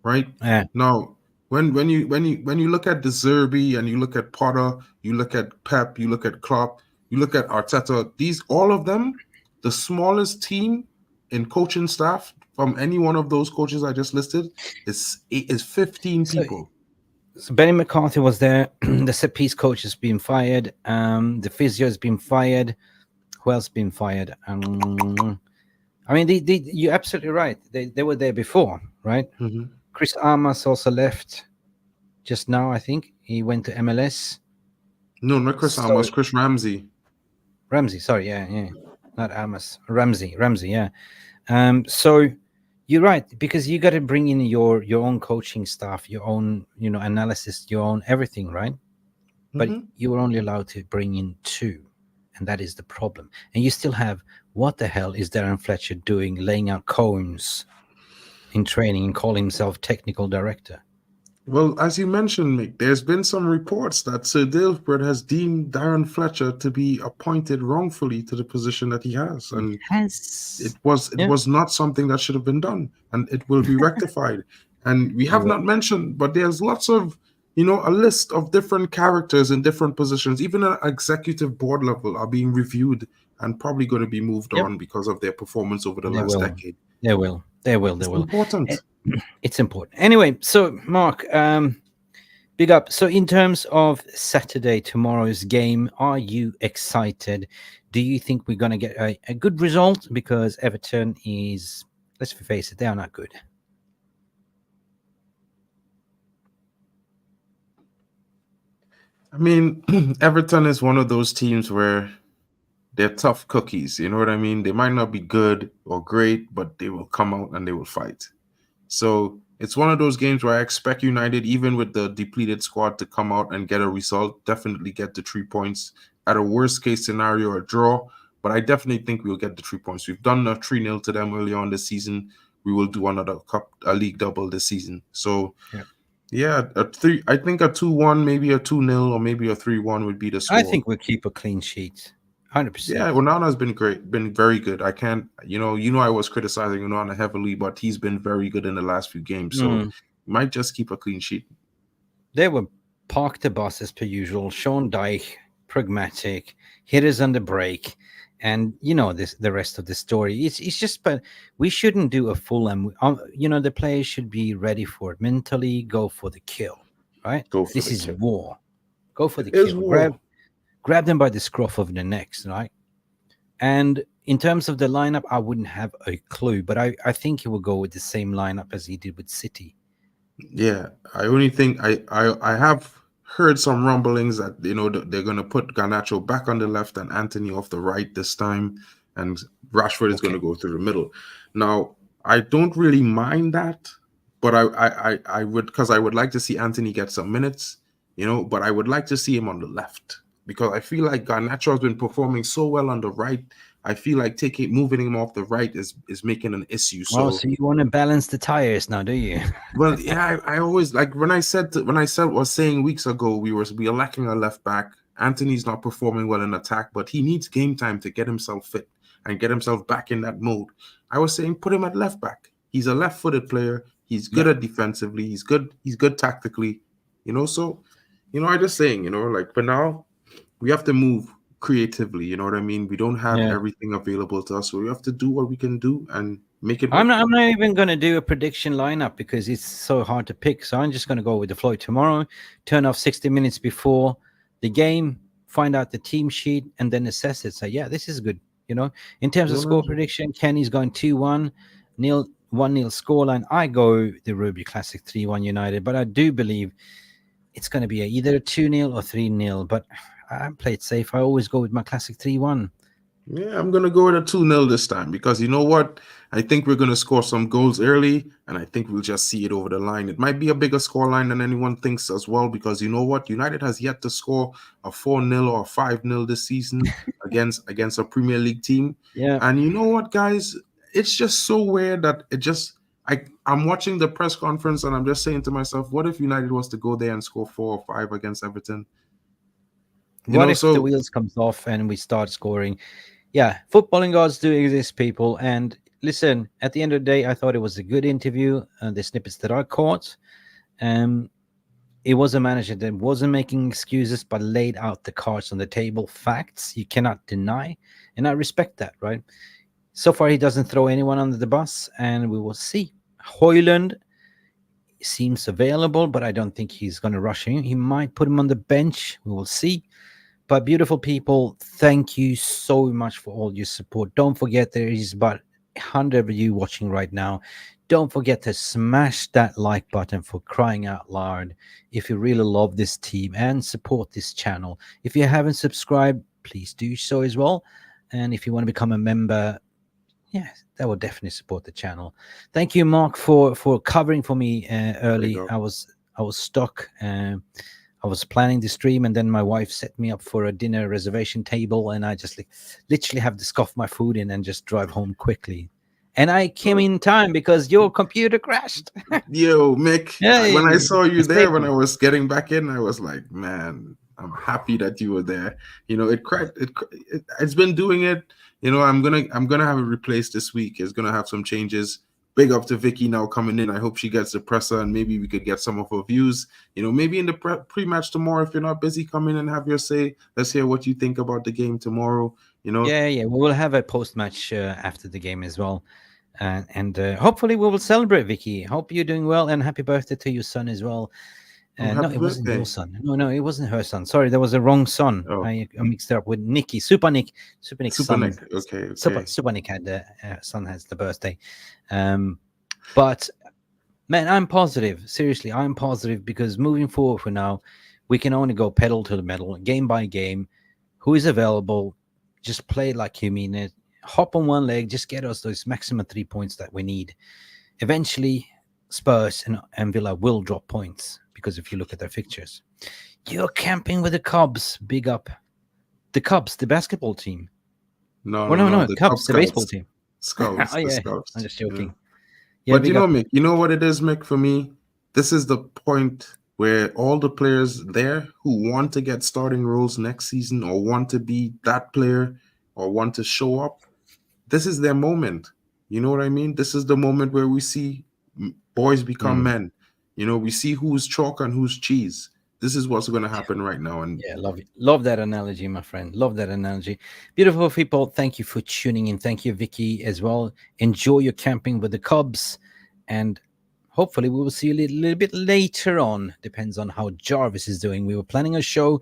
right? Yeah. Now, when you look at De Zerbi and you look at Potter, you look at Pep, you look at Klopp, you look at Arteta, all of them, the smallest team in coaching staff from any one of those coaches I just listed is 15 people. So Benny McCarthy was there. The set piece coach has been fired. The physio has been fired. Who else been fired? I mean, you're absolutely right. They were there before, right? Mm-hmm. Chris Armas also left just now, I think. He went to MLS. No, not Chris Armas, Chris Ramsey. Sorry, yeah. Not Armas. Ramsey, yeah. So you're right, because you got to bring in your own coaching staff, your own, analysis, your own everything, right? but Mhm. you were only allowed to bring in 2, and that is the problem. And you still have, what the hell is Darren Fletcher doing, laying out cones in training and calling himself technical director? Well, as you mentioned, Mick, there's been some reports that Sir Dilbert has deemed Darren Fletcher to be appointed wrongfully to the position that he has, and it Yeah. was not something that should have been done, and it will be rectified. And we have not mentioned, but there's lots of, a list of different characters in different positions, even at executive board level, are being reviewed and probably going to be moved Yep. on because of their performance over the They last will. decade. They will. It's important. It's important. Anyway, so Mark, big up. So in terms of Saturday, tomorrow's game, are you excited? Do you think we're going to get a good result? Because Everton is, let's face it, they are not good. I mean, Everton is one of those teams where they're tough cookies. You know what I mean? They might not be good or great, but they will come out and they will fight. So it's one of those games where I expect United, even with the depleted squad, to come out and get a result, definitely get the 3 points. At a worst case scenario, a draw. But I definitely think we'll get the 3 points. We've done a 3-0 to them early on this season. We will do another a league double this season. So yeah, I think a 2-1, maybe a 2-0, or maybe a 3-1 would be the score. I think we'll keep a clean sheet. 100%. Yeah, Onana's been great, been very good. I can't, I was criticizing Onana heavily, but he's been very good in the last few games. So might just keep a clean sheet. They were park the bus as per usual. Sean Dyche, pragmatic, hitters on the break, and the rest of the story. It's just, but we shouldn't do a full. And the players should be ready for it mentally. Go for the kill, right? This is war. Go for the kill. Grab them by the scruff of the necks, right? And in terms of the lineup, I wouldn't have a clue, but I think he will go with the same lineup as he did with City. Yeah, I only think I have heard some rumblings that they're going to put Garnacho back on the left and Anthony off the right this time, and Rashford is going to go through the middle. Now, I don't really mind that, but I would, because I would like to see Anthony get some minutes, but I would like to see him on the left, because I feel like Garnacho has been performing so well on the right. I feel like moving him off the right is making an issue. So you want to balance the tires now, do you? Well, yeah, I always, like, when I was saying weeks ago we are lacking a left back. Anthony's not performing well in attack, but he needs game time to get himself fit and get himself back in that mode. I was saying put him at left back. He's a left-footed player. He's good at defensively. He's good tactically. So, I just saying, like, for now, we have to move creatively. You know what I mean? We don't have everything available to us, so we have to do what we can do and make it work. I'm not even going to do a prediction lineup because it's so hard to pick. So I'm just going to go with the flow tomorrow, turn off 60 minutes before the game, find out the team sheet, and then assess it. So, yeah, this is good. In terms of score prediction, Kenny's going 2-1, Neil 1-0 scoreline. I go the Ruby Classic 3-1 United, but I do believe it's going to be either a 2-0 or 3-0. But I play it safe. I always go with my Classic 3-1. Yeah, I'm going to go with a 2-0 this time, because you know what? I think we're going to score some goals early, and I think we'll just see it over the line. It might be a bigger scoreline than anyone thinks as well, because you know what? United has yet to score a 4-0 or 5-0 this season against a Premier League team. Yeah. And you know what, guys? It's just so weird that I'm watching the press conference, and I'm just saying to myself, what if United was to go there and score 4 or 5 against Everton? What if the wheels comes off and we start scoring? Yeah, footballing gods do exist, people. And listen, at the end of the day, I thought it was a good interview. The snippets that I caught, it was a manager that wasn't making excuses, but laid out the cards on the table, facts you cannot deny. And I respect that, right? So far, he doesn't throw anyone under the bus, and we will see. Hojlund seems available, but I don't think he's going to rush him. He might put him on the bench. We will see. But beautiful people, thank you so much for all your support. Don't forget, there is about 100 of you watching right now. Don't forget to smash that like button, for crying out loud, if you really love this team and support this channel. If you haven't subscribed, please do so as well. And if you want to become a member, yeah, that will definitely support the channel. Thank you, Mark, for covering for me early. I was stuck. I I was planning the stream, and then my wife set me up for a dinner reservation table, and I just literally have to scoff my food in and just drive home quickly. And I came in time because your computer crashed. Yo, Mick, Hey, when I saw you it's there, when taken. I was getting back in, I was like, man, I'm happy that you were there. You know, it's been doing it. You know, I'm gonna have it replaced this week. It's gonna have some changes. Big up to Vicky now coming in. I hope she gets the presser, and maybe we could get some of her views. You know, maybe in the pre-match tomorrow, if you're not busy, come in and have your say. Let's hear what you think about the game tomorrow. You know, Yeah, we will have a post-match after the game as well. And hopefully we will celebrate, Vicky. Hope you're doing well, and happy birthday to your son as well. No, happy it wasn't birthday. your son. No, it wasn't her son. Sorry, there was a wrong son. Oh. I mixed it up with Nicky. Super Nick's son. Nick. Okay. Super Nick had the son has the birthday. But man, I'm positive. Seriously, I'm positive because moving forward for now, we can only go pedal to the metal, game by game. Who is available? Just play like you mean it. Hop on one leg, just get us those maximum 3 points that we need. Eventually, Spurs and Villa will drop points because if you look at their fixtures, you're camping with the Cubs. Big up the Cubs, the basketball team. No, The Cubs, the baseball team. Scouts. Oh, the yeah. Scouts. I'm just joking. Yeah. Yeah, But you know, Mick, you know what it is, Mick, for me? This is the point where all the players there who want to get starting roles next season or want to be that player or want to show up, this is their moment. You know what I mean? This is the moment where we see boys become men. You know, we see who's chalk and who's cheese. This is what's going to happen right now. And yeah, love that analogy, my friend. Love that analogy. Beautiful people, thank you for tuning in. Thank you, Vicky, as well. Enjoy your camping with the Cubs, and hopefully we will see you a little bit later on. Depends on how Jarvis is doing. We were planning a show,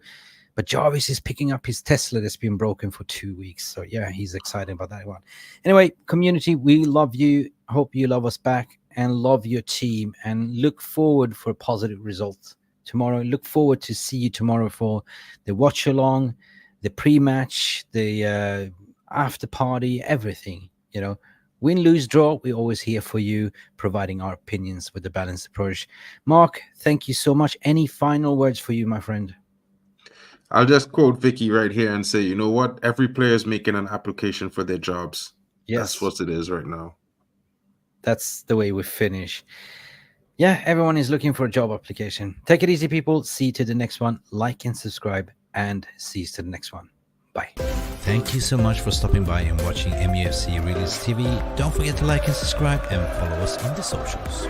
but Jarvis is picking up his Tesla that's been broken for 2 weeks. So yeah, he's excited about that one. Anyway, community, we love you. Hope you love us back and love your team, and look forward for positive results tomorrow. Look forward to see you tomorrow for the watch along, the pre-match, the after party, everything. You know, win, lose, draw, we're always here for you, providing our opinions with a balanced approach. Mark, thank you so much. Any final words for you, my friend? I'll just quote Vicky right here and say, you know what? Every player is making an application for their jobs. Yes. That's what it is right now. That's the way we finish. Yeah, everyone is looking for a job application. Take it easy, people. See you to the next one. Like and subscribe, and see you to the next one. Bye. Thank you so much for stopping by and watching MUFC Release TV. Don't forget to like and subscribe and follow us on the socials.